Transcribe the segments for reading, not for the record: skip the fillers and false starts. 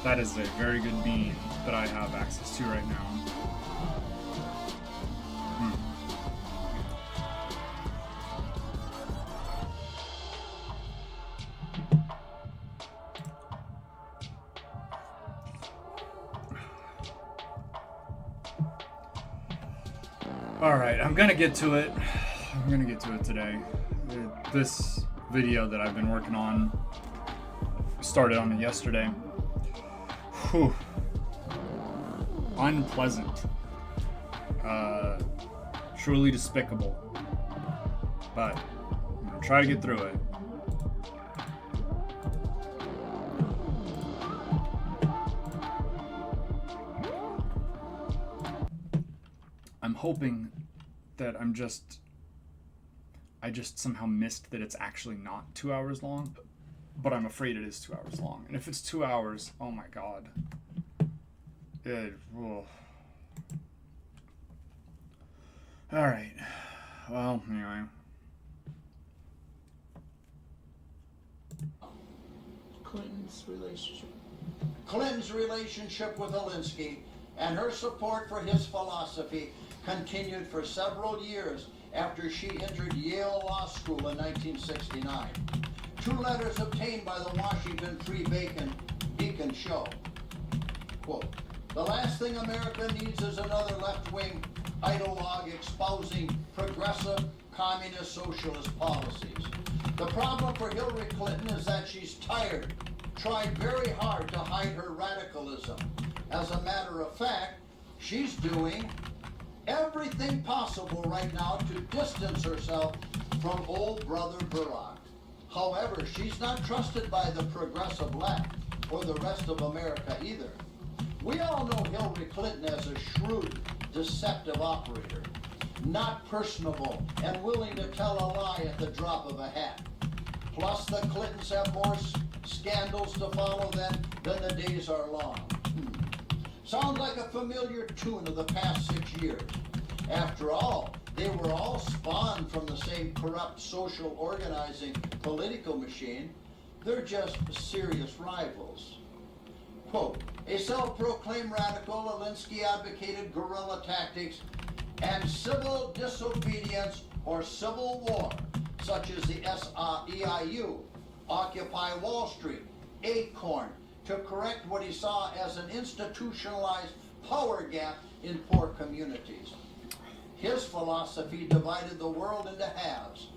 That is a very good bean that I have access to right now. Alright, I'm gonna get to it. I'm gonna get to it today. This video that I've been working on, started on it yesterday. Whew. Unpleasant. Truly despicable. But I'm gonna try to get through it. I'm hoping that I just somehow missed that it's actually not 2 hours long, but I'm afraid it is 2 hours long. And if it's 2 hours, oh my god. Alright. Well, anyway. Clinton's relationship with Alinsky and her support for his philosophy continued for several years after she entered Yale Law School in 1969. 2 letters obtained by the Washington Free Beacon show, quote, "The last thing America needs is another left-wing ideologue espousing progressive communist socialist policies. The problem for Hillary Clinton is that she's tried very hard to hide her radicalism. As a matter of fact, she's doing everything possible right now to distance herself from old brother Barack. However, she's not trusted by the progressive left or the rest of America either. We all know Hillary Clinton as a shrewd, deceptive operator, not personable and willing to tell a lie at the drop of a hat. Plus, the Clintons have more scandals to follow than the days are long. Sounds like a familiar tune of the past 6 years. After all, they were all spawned from the same corrupt social organizing political machine. They're just serious rivals. Quote, a self-proclaimed radical, Alinsky advocated guerrilla tactics and civil disobedience or civil war, such as the SEIU, Occupy Wall Street, Acorn, to correct what he saw as an institutionalized power gap in poor communities. His philosophy divided the world into halves.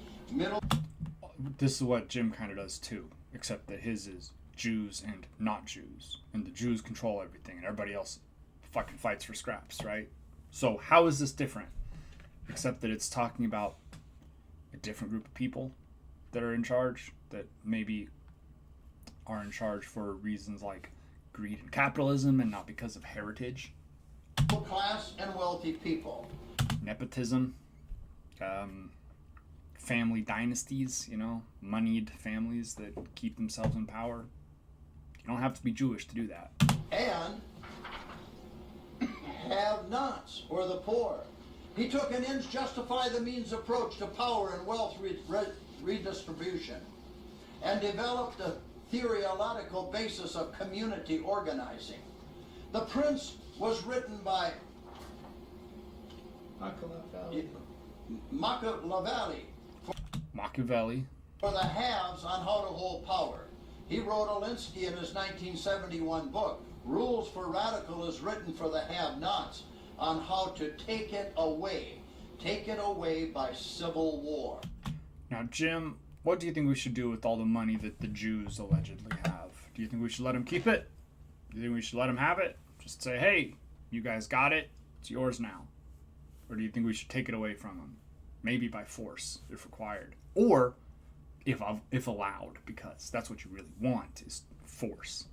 This is what Jim kind of does too, except that his is Jews and not Jews. And the Jews control everything and everybody else fucking fights for scraps, right? So how is this different? Except that it's talking about a different group of people that are in charge, that maybe are in charge for reasons like greed and capitalism and not because of heritage. Middle class and wealthy people. Nepotism, family dynasties, moneyed families that keep themselves in power. You don't have to be Jewish to do that. And have-nots, or the poor. He took an ends justify the means approach to power and wealth redistribution and developed a theoretical basis of community organizing. The Prince was written by Machiavelli. For the haves on how to hold power. He wrote Alinsky in his 1971 book, Rules for Radicals, written for the have-nots, on how to take it away by civil war. Now, Jim, what do you think we should do with all the money that the Jews allegedly have? Do you think we should let them keep it? Do you think we should let them have it? Just say, hey, you guys got it, it's yours now. Or do you think we should take it away from them? Maybe by force, if required. Or, if allowed, because that's what you really want, is force.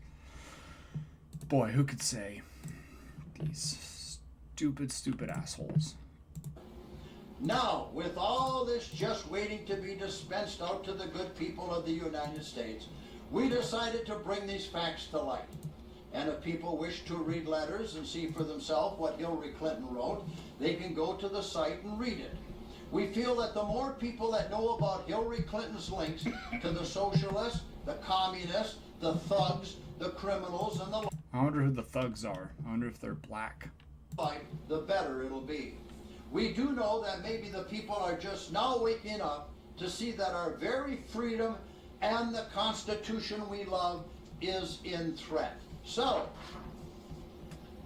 Boy, who could say? These stupid assholes. Now, with all this just waiting to be dispensed out to the good people of the United States, we decided to bring these facts to light. And if people wish to read letters and see for themselves what Hillary Clinton wrote, they can go to the site and read it. We feel that the more people that know about Hillary Clinton's links to the socialists, the communists, the thugs, the criminals, and the I wonder who the thugs are. I wonder if they're black. the better it'll be. We do know that maybe the people are just now waking up to see that our very freedom and the Constitution we love is in threat. So,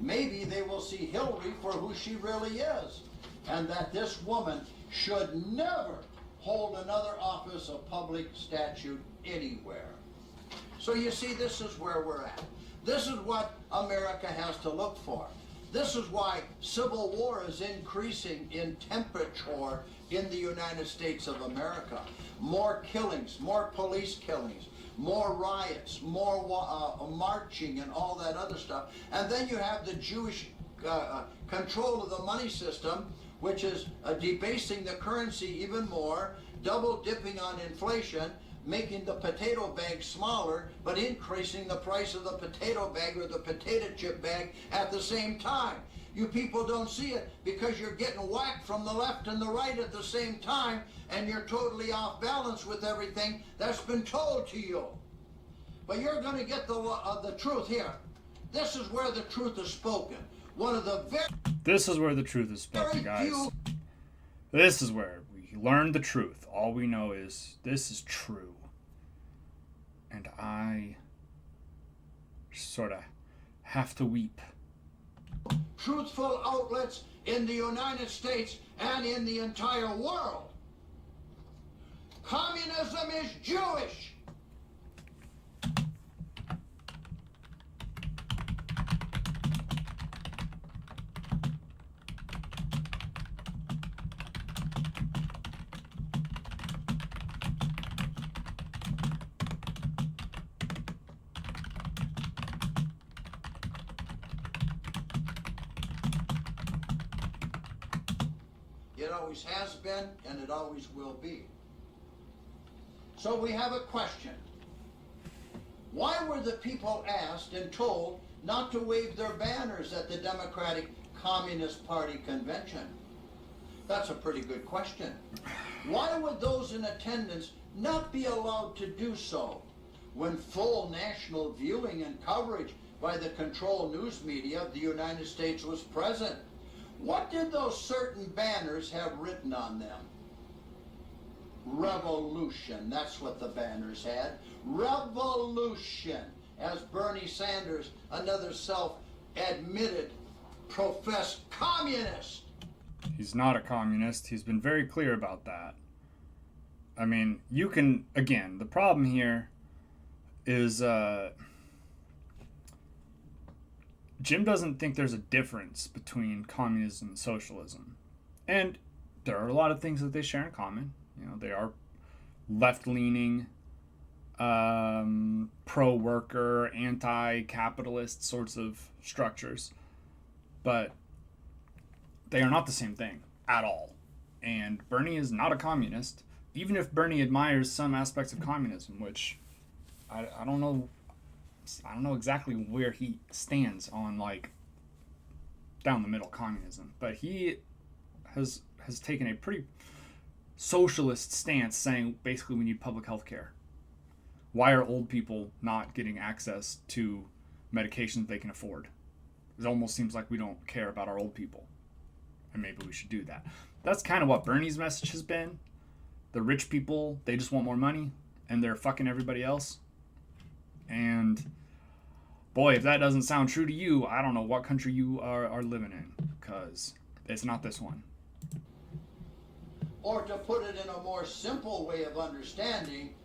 maybe they will see Hillary for who she really is, and that this woman should never hold another office of public statute anywhere. So you see, this is where we're at. This is what America has to look for. This is why civil war is increasing in temperature in the United States of America. More killings, more police killings, more riots, more marching and all that other stuff. And then you have the Jewish control of the money system, which is debasing the currency even more, double dipping on inflation, making the potato bag smaller, but increasing the price of the potato bag or the potato chip bag at the same time. You people don't see it because you're getting whacked from the left and the right at the same time, and you're totally off balance with everything that's been told to you. But you're going to get the truth here. This is where the truth is spoken. This is where the truth is spoken, guys. This is where we learn the truth. All we know is this is true. And I sort of have to weep. Truthful outlets in the United States and in the entire world. Communism is Jewish. It always has been, and it always will be. So we have a question. Why were the people asked and told not to wave their banners at the Democratic Communist Party convention? That's a pretty good question. Why would those in attendance not be allowed to do so when full national viewing and coverage by the control news media of the United States was present? What did those certain banners have written on them? Revolution, that's what the banners had. Revolution, as Bernie Sanders, another self-admitted professed communist. He's not a communist. He's been very clear about that. I mean, you can, again, the problem here is Jim doesn't think there's a difference between communism and socialism. And there are a lot of things that they share in common. You know, they are left-leaning, pro-worker, anti-capitalist sorts of structures. But they are not the same thing at all. And Bernie is not a communist, even if Bernie admires some aspects of communism, which I don't know. I don't know exactly where he stands on, like, down the middle communism, but he has taken a pretty socialist stance, saying basically we need public health care. Why are old people not getting access to medications they can afford? It almost seems like we don't care about our old people, and maybe we should do that. That's kind of what Bernie's message has been. The rich people, they just want more money, and they're fucking everybody else. And boy, if that doesn't sound true to you, I don't know what country you are living in, because it's not this one. Or to put it in a more simple way of understanding,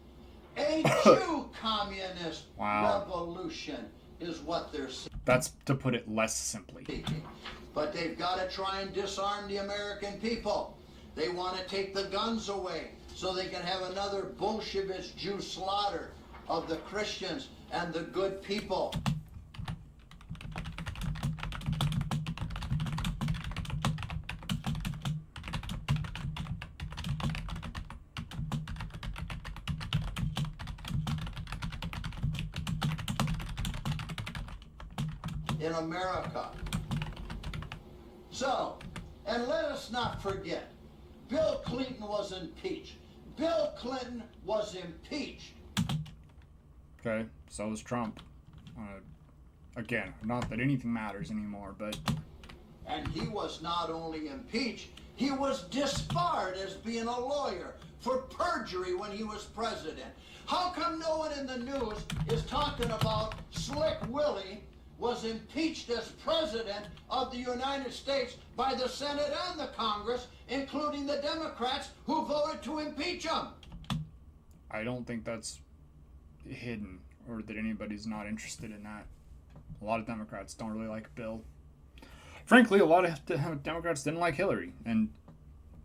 a true communist revolution is what they're seeking. That's to put it less simply. But they've got to try and disarm the American people. They want to take the guns away so they can have another Bolshevist Jew slaughter of the Christians and the good people. In America. So, and let us not forget, Bill Clinton was impeached. Bill Clinton was impeached. Okay, so was Trump. Again, not that anything matters anymore, but... And he was not only impeached, he was disbarred as being a lawyer for perjury when he was president. How come no one in the news is talking about Slick Willie was impeached as president of the United States by the Senate and the Congress, including the Democrats who voted to impeach him? I don't think that's hidden, or that anybody's not interested in that. A lot of Democrats don't really like Bill. Frankly, a lot of Democrats didn't like Hillary, and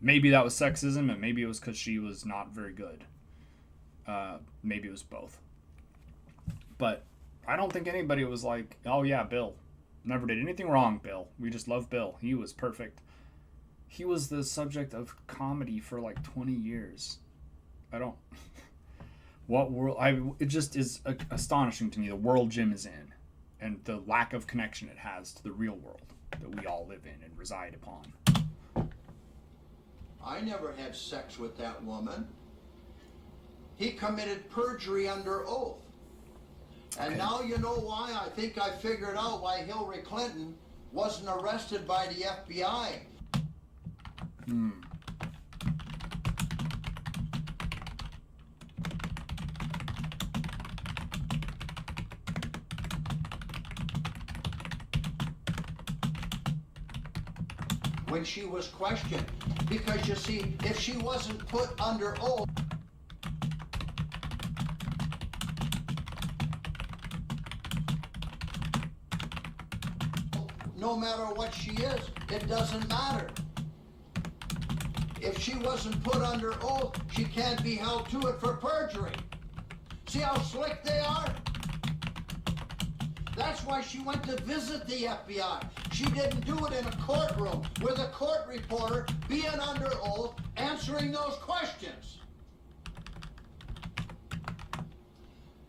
maybe that was sexism, and maybe it was because she was not very good. Maybe it was both. But I don't think anybody was like, oh yeah, Bill. Never did anything wrong, Bill. We just love Bill. He was perfect. He was the subject of comedy for like 20 years. I don't... What world... it just is astonishing to me, the world Jim is in, and the lack of connection it has to the real world that we all live in and reside upon. I never had sex with that woman. He committed perjury under oath. And Okay. now you know why I think I figured out why Hillary Clinton wasn't arrested by the FBI. When she was questioned. Because you see, if she wasn't put under oath, no matter what she is, it doesn't matter. If she wasn't put under oath, she can't be held to it for perjury. See how slick they are? That's why she went to visit the FBI. She didn't do it in a courtroom with a court reporter being under oath answering those questions.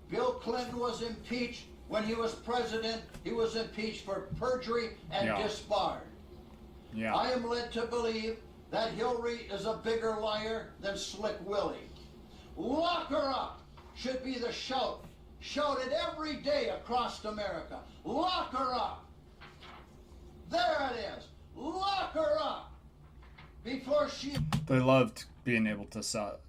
Bill Clinton was impeached when he was president. He was impeached for perjury and disbarred. Yeah. I am led to believe that Hillary is a bigger liar than Slick Willie. Lock her up should be the shout. Shouted every day across America. Lock her up. There it is. Lock her up before she They loved being able to shout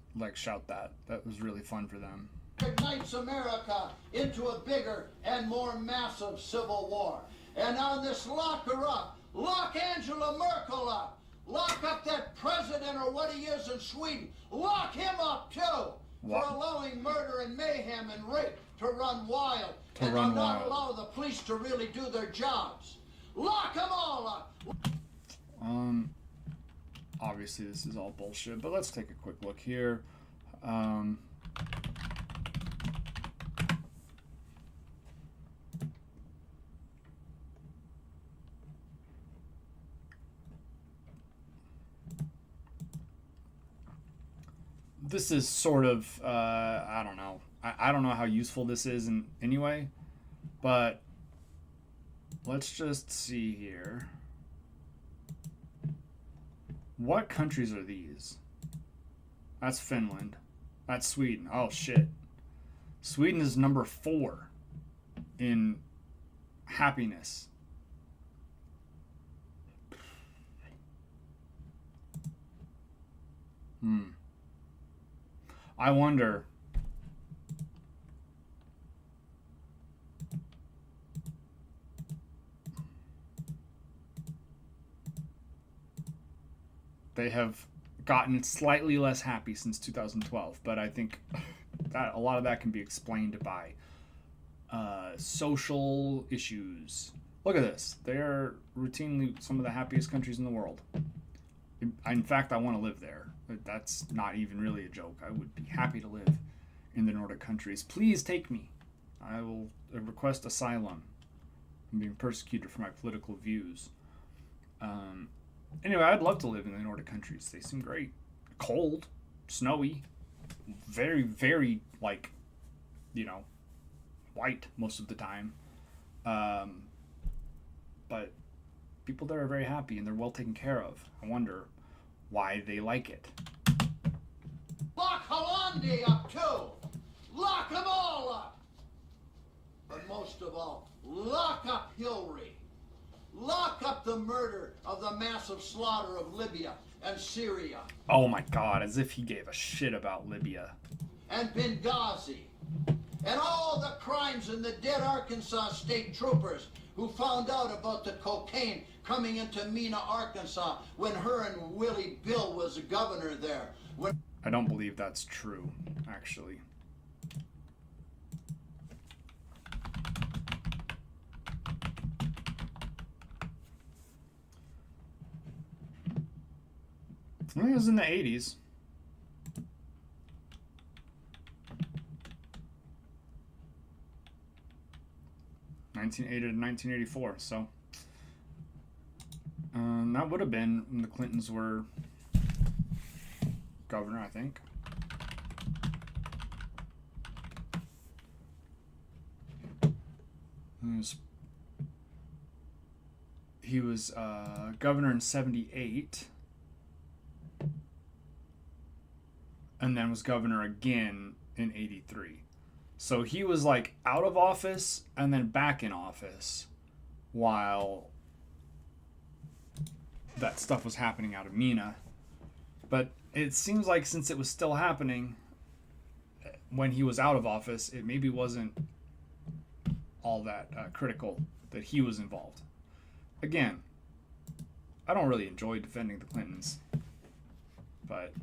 that. That was really fun for them. ignites America into a bigger and more massive civil war. And on this lock her up, lock Angela Merkel up. Lock up that president or what he is in Sweden. Lock him up too for allowing murder and mayhem and rape to run wild. Not allow the police to really do their jobs. Lock them all up. Obviously this is all bullshit, but let's take a quick look here. This is sort of, I don't know. I don't know how useful this is in anyway, but let's just see here. What countries are these? That's Finland. That's Sweden. Oh, shit. Sweden is number 4 in happiness. I wonder. They have gotten slightly less happy since 2012, but I think that a lot of that can be explained by social issues. Look at this. They're routinely some of the happiest countries in the world. In fact, I want to live there. That's not even really a joke. I would be happy to live in the Nordic countries. Please take me. I will request asylum. I'm being persecuted for my political views. Anyway, I'd love to live in the Nordic countries. They seem great. Cold, snowy, very, very, white most of the time. But people there are very happy and they're well taken care of. I wonder why they like it. Lock Hollande up too. Lock them all up. But most of all, lock up Hillary. Lock up the murder of the massive slaughter of Libya and Syria. Oh my God, as if he gave a shit about Libya. And Benghazi. And all the crimes in the dead Arkansas state troopers who found out about the cocaine coming into Mena, Arkansas when her and Willie Bill was the governor there. I don't believe that's true, actually. I think it was in the 80s. (1980 to 1984). So that would have been when the Clintons were governor, I think. He was governor in 78. And then was governor again in 83. So he was like out of office and then back in office while that stuff was happening out of Mena. But it seems like since it was still happening when he was out of office, it maybe wasn't all that critical that he was involved. Again, I don't really enjoy defending the Clintons, but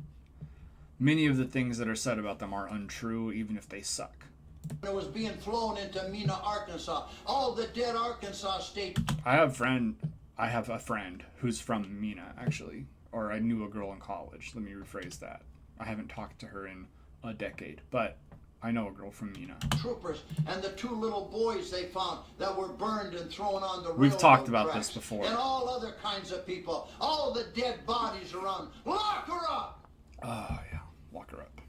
many of the things that are said about them are untrue, even if they suck. It was being flown into Mena, Arkansas. All the dead Arkansas state. I have a friend who's from Mena, actually. Or I knew a girl in college. Let me rephrase that. I haven't talked to her in a decade. But I know a girl from Mina. Troopers and the 2 little boys they found that were burned and thrown on the We've railroad talked about tracks, this before. and all other kinds of people, all the dead bodies around. Lock her up! Oh, yeah. Lock her up.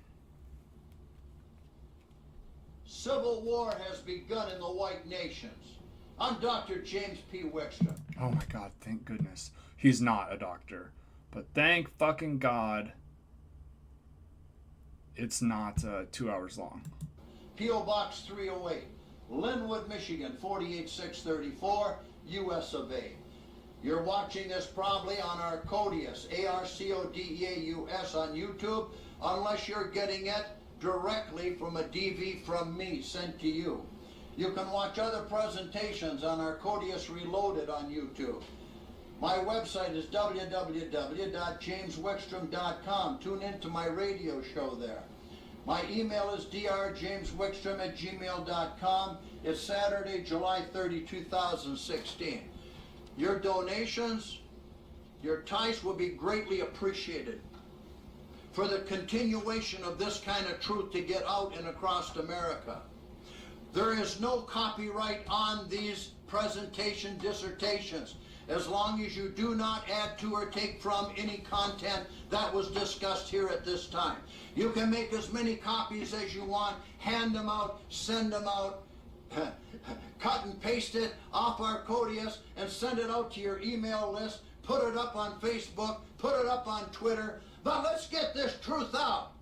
Civil war has begun in the white nations. I'm Dr. James P. Wickstrom. Oh my God, thank goodness. He's not a doctor. But thank fucking God it's not 2 hours long. P.O. Box 308, Linwood, Michigan, 48634, U.S. of A. You're watching this probably on Arcodius, ARCODEAUS on YouTube, unless you're getting it directly from a DV from me sent to you. You can watch other presentations on Arcodius Reloaded on YouTube. My website is www.jameswickstrom.com. Tune into my radio show there. My email is drjameswickstrom@gmail.com. It's Saturday, July 30, 2016. Your donations, your tithes will be greatly appreciated for the continuation of this kind of truth to get out and across America. There is no copyright on these presentation dissertations as long as you do not add to or take from any content that was discussed here at this time. You can make as many copies as you want, hand them out, send them out, cut and paste it off Arcodius and send it out to your email list, put it up on Facebook, put it up on Twitter. But let's get this truth out.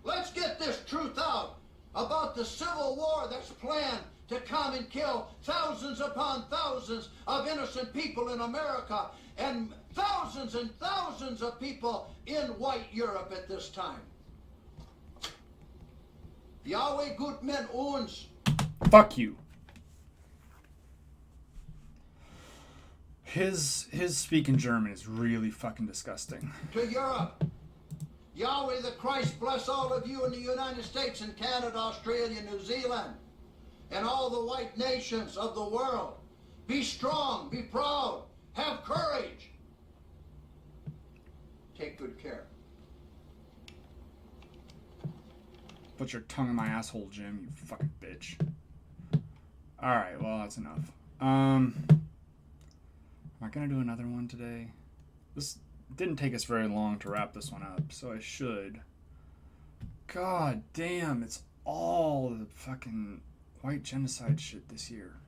Let's get this truth out about the civil war that's planned to come and kill thousands upon thousands of innocent people in America and thousands of people in white Europe at this time. Yahweh Gutmann uns. Fuck you. His speaking German is really fucking disgusting. To Europe. Yahweh the Christ bless all of you in the United States and Canada, Australia, New Zealand, and all the white nations of the world. Be strong, be proud, have courage. Take good care. Put your tongue in my asshole, Jim, you fucking bitch. Alright, well, that's enough. Am I gonna do another one today? This didn't take us very long to wrap this one up, so I should. God damn, it's all the fucking white genocide shit this year.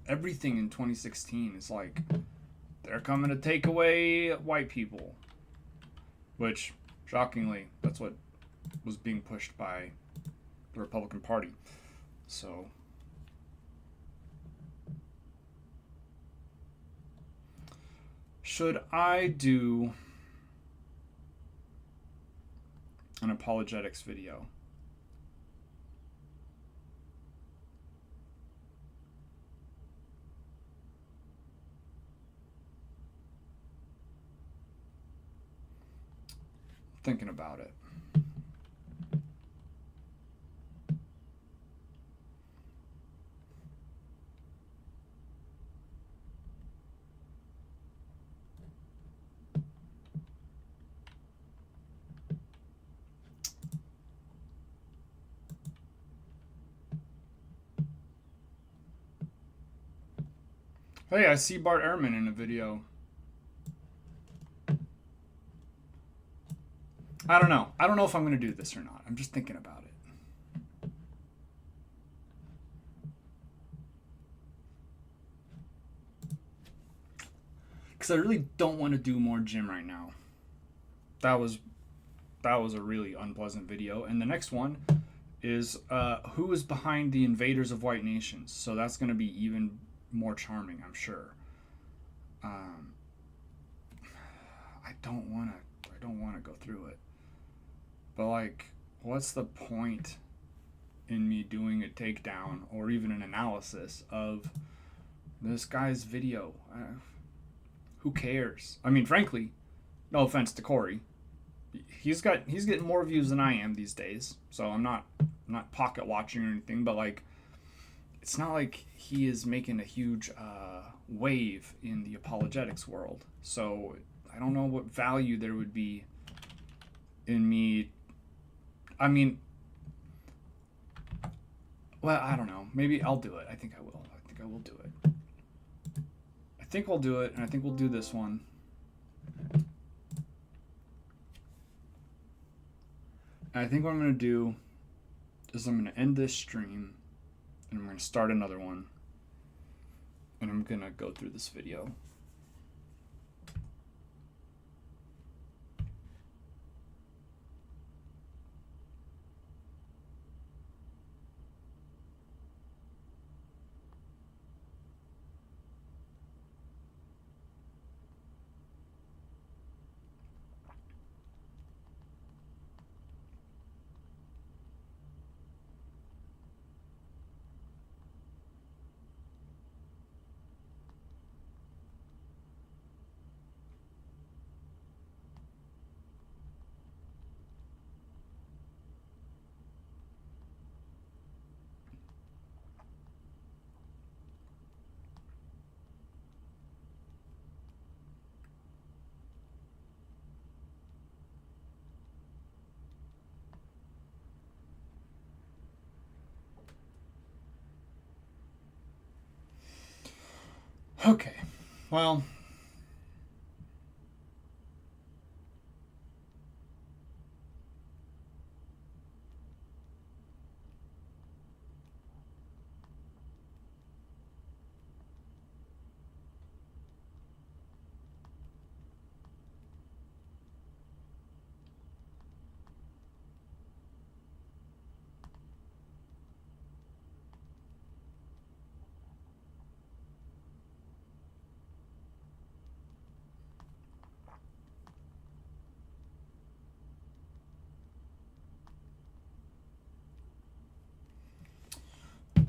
Everything in 2016 is like, they're coming to take away white people. Which, shockingly, that's what was being pushed by the Republican Party. So, should I do an apologetics video? Thinking about it. Hey, I see Bart Ehrman in a video. I don't know. I don't know if I'm going to do this or not. I'm just thinking about it. Because I really don't want to do more Jim right now. That was a really unpleasant video. And the next one is who is behind the invaders of white nations. So that's going to be even more charming, I'm sure. I don't want to go through it. But like, what's the point in me doing a takedown or even an analysis of this guy's video? Who cares? I mean, frankly, no offense to Corey, he's getting more views than I am these days. So I'm not pocket watching or anything, but like, it's not like he is making a huge wave in the apologetics world. So I don't know what value there would be in me. I mean, Well, I don't know. Maybe I'll do it. I think I will. I think I will do it. I think I'll do it, and I think we'll do this one. And I think what I'm going to do is I'm going to end this stream, and I'm going to start another one, and I'm going to go through this video. Okay, well,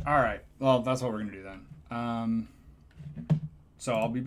all right. Well, that's what we're going to do then. So I'll be back.